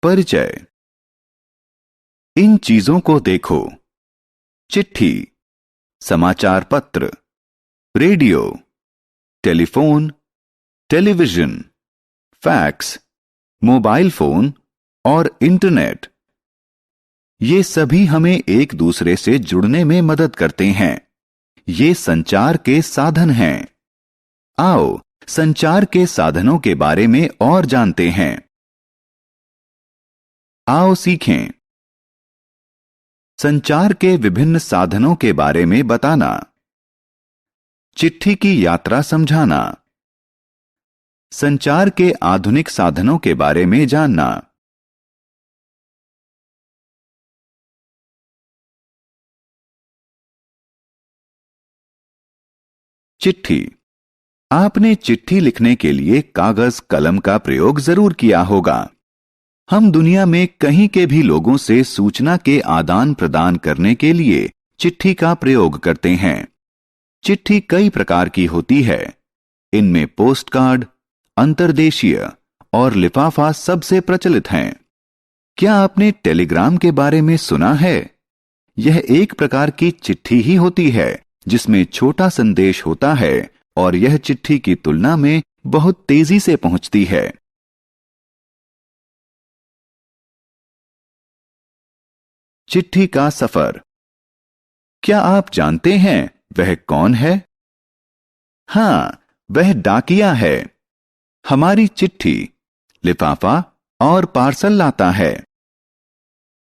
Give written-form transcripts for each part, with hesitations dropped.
परिचय। इन चीजों को देखो: चिट्ठी, समाचार पत्र, radio, telephone, television, fax, mobile phone और इंटरनेट। ये सभी हमें एक दूसरे से जुड़ने में मदद करते हैं। ये संचार के साधन हैं। आओ संचार के साधनों के बारे में और जानते हैं। आओ सीखें। संचार के विभिन्न साधनों के बारे में बताना। चिट्ठी की यात्रा समझाना। संचार के आधुनिक साधनों के बारे में जानना। चिट्ठी। आपने चिट्ठी लिखने के लिए कागज कलम का प्रयोग जरूर किया होगा। हम दुनिया में कहीं के भी लोगों से सूचना के आदान प्रदान करने के लिए चिट्ठी का प्रयोग करते हैं। चिट्ठी कई प्रकार की होती है। इनमें पोस्ट कार्ड, अंतर्देशीय और लिफाफा सबसे प्रचलित हैं। क्या आपने टेलीग्राम के बारे में सुना है? यह एक प्रकार की चिट्ठी ही होती है जिसमें छोटा संदेश होता है और यह चिट्ठी की तुलना में बहुत तेजी से पहुंचती है। चिट्ठी का सफर। क्या आप जानते हैं वह कौन है? हां, वह डाकिया है। हमारी चिट्ठी, लिफाफा और पार्सल लाता है।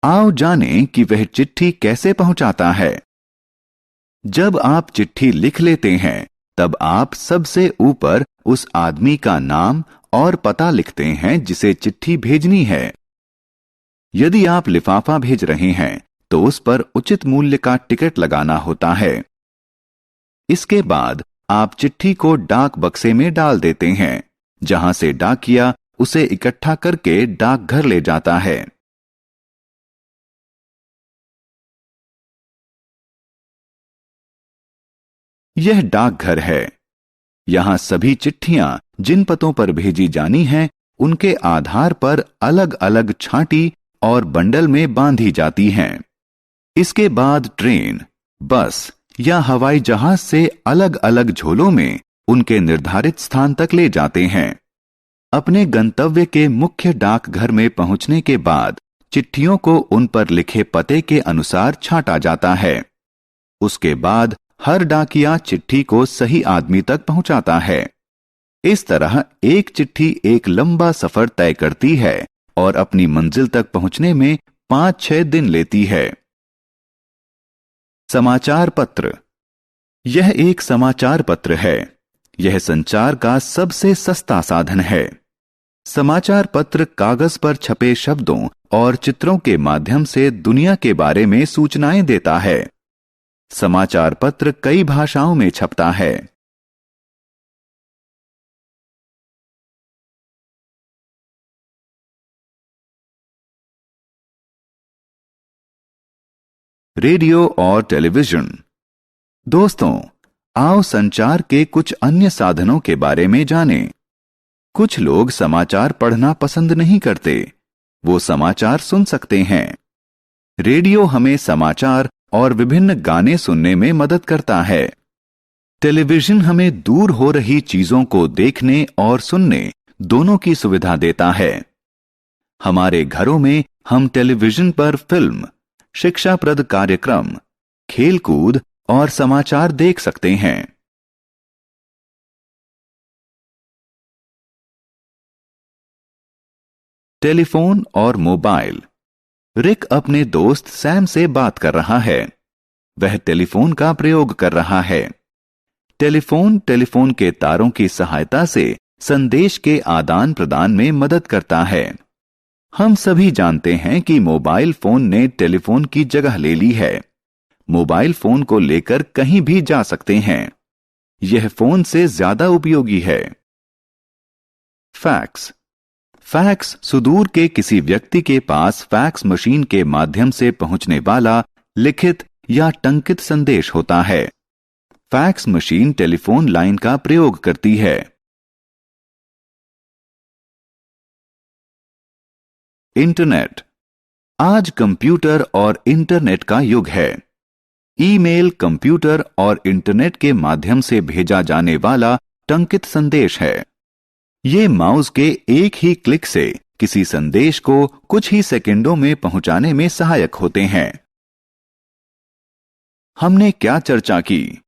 आओ जानें कि वह चिट्ठी कैसे पहुंचाता है। जब आप चिट्ठी लिख लेते हैं तब आप सबसे ऊपर उस आदमी का नाम और पता लिखते हैं जिसे चिट्ठी भेजनी है। यदि आप लिफाफा भेज रहे हैं तो उस पर उचित मूल्य का टिकट लगाना होता है। इसके बाद आप चिट्ठी को डाक बक्से में डाल देते हैं, जहां से डाकिया उसे इकट्ठा करके डाकघर ले जाता है। यह डाकघर है। यहां सभी चिट्ठियां जिन पतों पर भेजी जानी हैं, उनके आधार पर अलग अलग छांटी और बंडल में बांधी जाती हैं। इसके बाद ट्रेन, बस या हवाई जहाज से अलग अलग झोलों में उनके निर्धारित स्थान तक ले जाते हैं। अपने गंतव्य के मुख्य डाकघर में पहुंचने के बाद चिट्ठियों को उन पर लिखे पते के अनुसार छांटा जाता है। उसके बाद हर डाकिया चिट्ठी को सही आदमी तक पहुंचाता है। इस तरह एक चिट्ठी एक लंबा सफर तय करती है और अपनी मंजिल तक पहुंचने में 5-6 दिन लेती है। समाचार पत्र। यह एक समाचार पत्र है। यह संचार का सबसे सस्ता साधन है। समाचार पत्र कागज पर छपे शब्दों और चित्रों के माध्यम से दुनिया के बारे में सूचनाएं देता है। समाचार पत्र कई भाषाओं में छपता है। रेडियो और टेलीविजन। दोस्तों, आओ संचार के कुछ अन्य साधनों के बारे में जानें। कुछ लोग समाचार पढ़ना पसंद नहीं करते, वो समाचार सुन सकते हैं। रेडियो हमें समाचार और विभिन्न गाने सुनने में मदद करता है। टेलीविजन हमें दूर हो रही चीजों को देखने और सुनने दोनों की सुविधा देता है। हमारे घरों में हम टेलीविजन पर फिल्म, शिक्षाप्रद कार्यक्रम, खेलकूद और समाचार देख सकते हैं। टेलीफोन और मोबाइल। रिक अपने दोस्त सैम से बात कर रहा है। वह टेलीफोन का प्रयोग कर रहा है। टेलीफोन के तारों की सहायता से संदेश के आदान प्रदान में मदद करता है। हम सभी जानते हैं कि मोबाइल फोन ने टेलीफोन की जगह ले ली है। मोबाइल फोन को लेकर कहीं भी जा सकते हैं। यह फोन से ज्यादा उपयोगी है। फैक्स। फैक्स सुदूर के किसी व्यक्ति के पास फैक्स मशीन के माध्यम से पहुंचने वाला लिखित या टंकित संदेश होता है। फैक्स मशीन टेलीफोन लाइन का प्रयोग करती है। इंटरनेट। आज कंप्यूटर और इंटरनेट का युग है। ईमेल कंप्यूटर और इंटरनेट के माध्यम से भेजा जाने वाला टंकित संदेश है। ये माउस के एक ही क्लिक से किसी संदेश को कुछ ही सेकंडों में पहुंचाने में सहायक होते हैं। हमने क्या चर्चा की?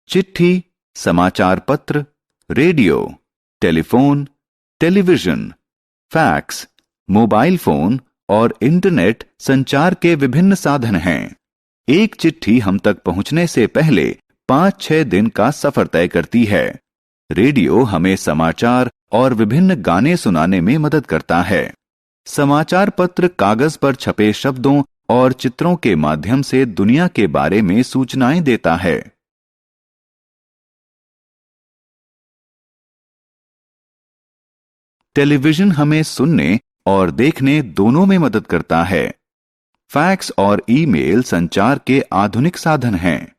चिट्ठी, समाचार पत्र, radio, telephone, television, fax, mobile phone और इंटरनेट संचार के विभिन्न साधन हैं। एक चिट्ठी हम तक पहुंचने से पहले 5-6 दिन का सफर तय करती है। रेडियो हमें समाचार और विभिन्न गाने सुनाने में मदद करता है। समाचार पत्र कागज पर छपे शब्दों और चित्रों के माध्यम से दुनिया के बारे में सूचनाएं देता है। टेलीविजन हमें सुनने और देखने दोनों में मदद करता है। फैक्स और ईमेल संचार के आधुनिक साधन हैं।